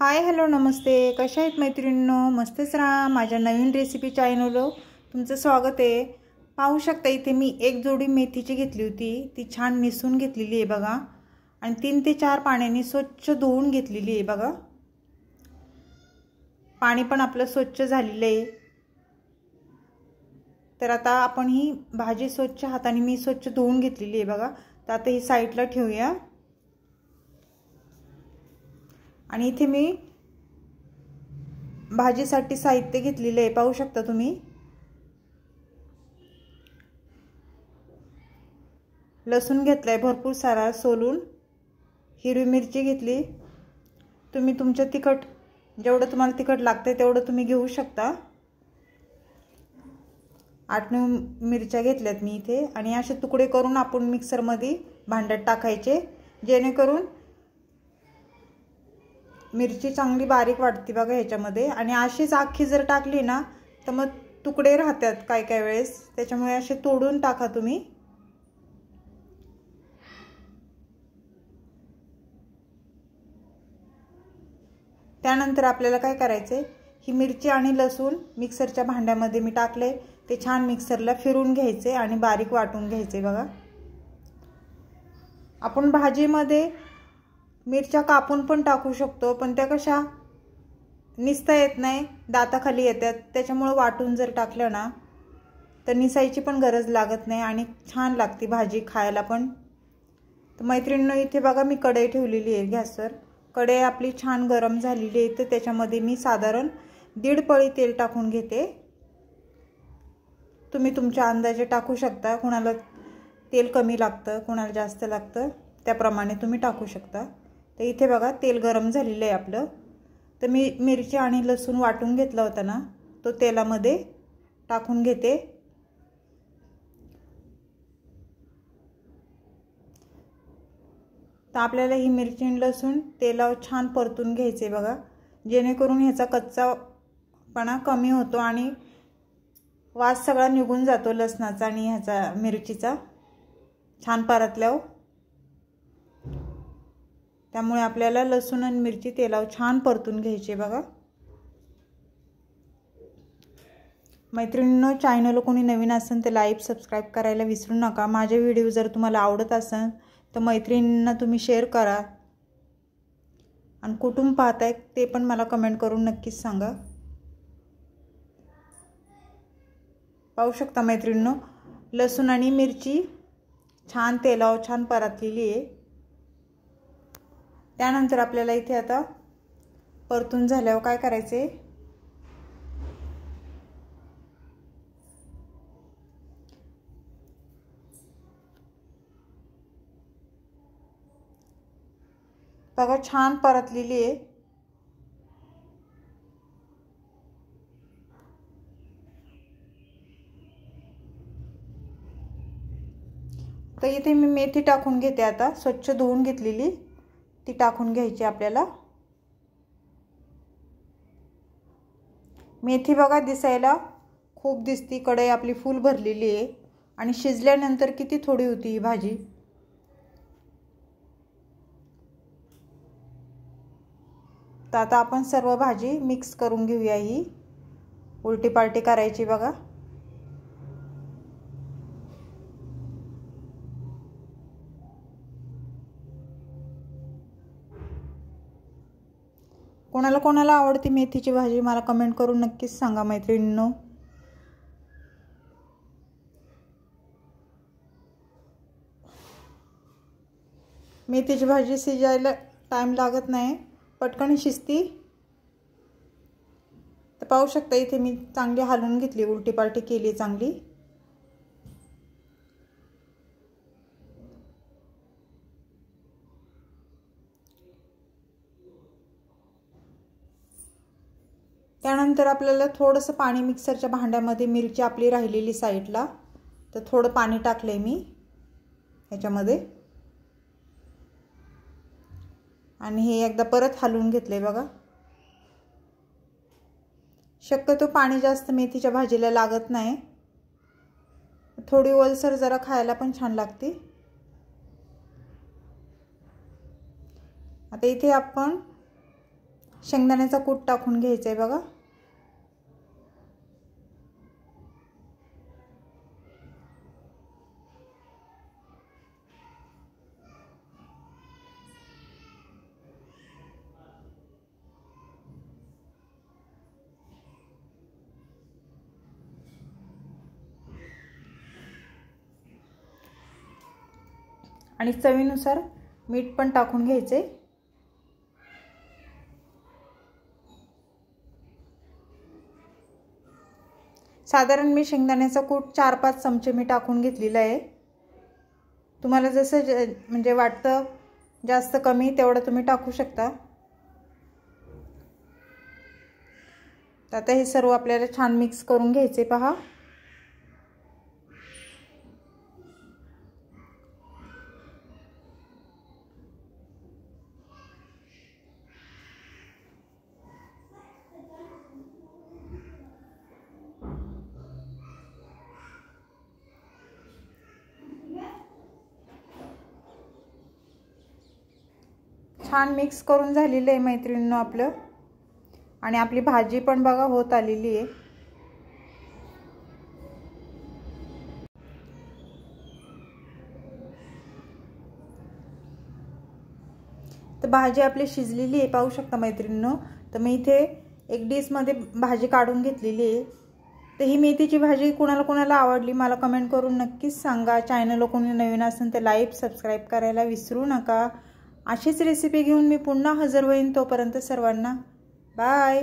Hi hello नमस्ते, कशा आहेत मैत्रिणींनो? मस्तच राहा. माझ्या नवीन रेसिपी चॅनलवर तुमचं स्वागत आहे. पाहू शकता इथे मी एक जोडी मेथीची घेतली होती, ती छान निसून घेतलेली आहे बघा. आणि 3 ते 4 पाण्याने स्वच्छ धुवून घेतलेली आहे बघा. पाणी पण आपलं स्वच्छ झालेलं आहे. तर आता आपण ही भाजी स्वच्छ हाताने मी स्वच्छ धुवून घेतलेली आहे बघा. तर आता ही साईडला ठेवूया. आणि इथे मी भाजीसाठी साहित्य घेतलेले आहे, पाहू शकता तुम्ही. लसूण घेतलाय भरपूर सारा सोलून. हिरवी मिरची घेतली. तुम्ही तुमच्या तिखट जेवढं तुम्हाला तिखट लागते तेवढं तुम्ही घेऊ शकता. 8-9 मिरच्या घेतल्यात मी इथे. आणि असे तुकडे करून आपण मिक्सर मध्ये भांड्यात टाकायचे, जेणेकरून मिरची चांगली बारीक वाटते बघा ह्याच्यामध्ये. आणि अशीच अख्खी जर टाकली ना तर मग तुकडे राहतात काय काय वेळेस, त्याच्यामुळे असे तोडून टाका तुम्ही. त्यानंतर आपल्याला काय करायचे, ही मिरची आणि लसूण मिक्सरच्या भांड्यामध्ये मी टाकले. ते छान मिक्सरला फिरून घ्यायचे आणि बारीक वाटून घ्यायचे बघा. आपण भाजीमध्ये मिरच्या कापून पण टाकू शकतो, पण त्या कशा निसता येत नाही, दाताखाली येतात. त्याच्यामुळे वाटून जर टाकलं ना तर निसायची पण गरज लागत नाही आणि छान लागते भाजी खायला पण. तर मैत्रिणींनो, इथे बघा मी कढई ठेवलेली आहे गॅसवर. कढई आपली छान गरम झालेली आहे. तर त्याच्यामध्ये मी साधारण 1.5 पळी तेल टाकून घेते. तुम्ही तुमच्या अंदाजे टाकू शकता. कोणाला तेल कमी लागतं, कोणाला जास्त लागतं, त्याप्रमाणे तुम्ही टाकू शकता. तर इथे बघा तेल गरम झालेलं आहे आपलं. तर मी मिरची आणि लसूण वाटून घेतला होता ना, तो तेलामध्ये टाकून घेते. तर आपल्याला ही मिरची आणि लसूण तेलावर छान परतून घ्यायचे बघा, जेणेकरून ह्याचा कच्चापणा कमी होतो आणि वास सगळा निघून जातो लसणाचा आणि ह्याचा मिरचीचा छान परतल्यावर. त्यामुळे आपल्याला लसूण आणि मिरची तेलावर छान परतून घ्यायचे बघा. मैत्रिणींनो, चॅनल कोणी नवीन असेल तर लाईक सबस्क्राईब करायला विसरू नका. माझे व्हिडिओ जर तुम्हाला आवडत असेल तर मैत्रिणींना तुम्ही शेअर करा. आणि कुठून पाहताय ते पण मला कमेंट करून नक्कीच सांगा. पाहू शकता मैत्रिणींनो, लसूण आणि मिरची छान तेलावर छान परतलेली आहे. त्यानंतर आपल्याला इथे आता परतून झाल्यावर काय करायचे, बघा छान परतलेली आहे. तर इथे मी मेथी टाकून घेते. आता स्वच्छ धुवून घेतलेली ती टाकून घ्यायची आपल्याला. मेथी बघा दिसायला खूप दिसती, कढई आपली फुल भरलेली आहे. आणि शिजल्यानंतर किती थोडी होती ही भाजी. तर आता आपण सर्व भाजी मिक्स करून घेऊया. ही उलटी पालटी करायची बघा. कोणाला कोणाला आवडते मेथीची भाजी मला कमेंट करून नक्कीच सांगा मैत्रिणींनो. मेथीची भाजी शिजायला टाइम लागत नाही, पटकन शिजती. तर पाहू शकता इथे मी चांगली हलवून घेतली, उलटी पालटी केली चांगली. त्यानंतर आपल्याला थोडंसं पाणी मिक्सरच्या भांड्यामध्ये, मिरची आपली राहिलेली साईडला, तर थोडं पाणी टाकलंय मी ह्याच्यामध्ये. आणि हे एकदा परत हलवून घेतलंय बघा. शक्यतो पाणी जास्त मेथीच्या भाजीला लागत नाही, थोडी ओलसर जरा खायला पण छान लागते. आता इथे आपण शेंगदाण्याचा कूट टाकून घ्यायचा आहे बघा. आणि चवीनुसार मीठ पण टाकून घ्यायचे. साधारण मी शेंगदाण्याचा कूट 4-5 चमचे मी टाकून घेतलेला आहे. तुम्हाला जसं म्हणजे वाटतं जास्त कमी तेवढं तुम्ही टाकू शकता. तर आता हे सर्व आपल्याला छान मिक्स करून घ्यायचे पहा. छान मिक्स करून झालेलं आहे मैत्रिणींनो आपलं. आणि आपली भाजी पण बघा होत आलेली आहे. तर भाजी आपली शिजलेली आहे पाहू शकता मैत्रिणींनो. तर मी इथे एक डिशमध्ये भाजी काढून घेतलेली आहे. तर ही मेथीची भाजी कुणाला आवडली मला कमेंट करून नक्कीच सांगा. चॅनल कोणी नवीन असेल तर लाईक सबस्क्राईब करायला विसरू नका. अशीच रेसिपी घेऊन मी पुन्हा हजर होईन. तोपर्यंत सर्वांना बाय.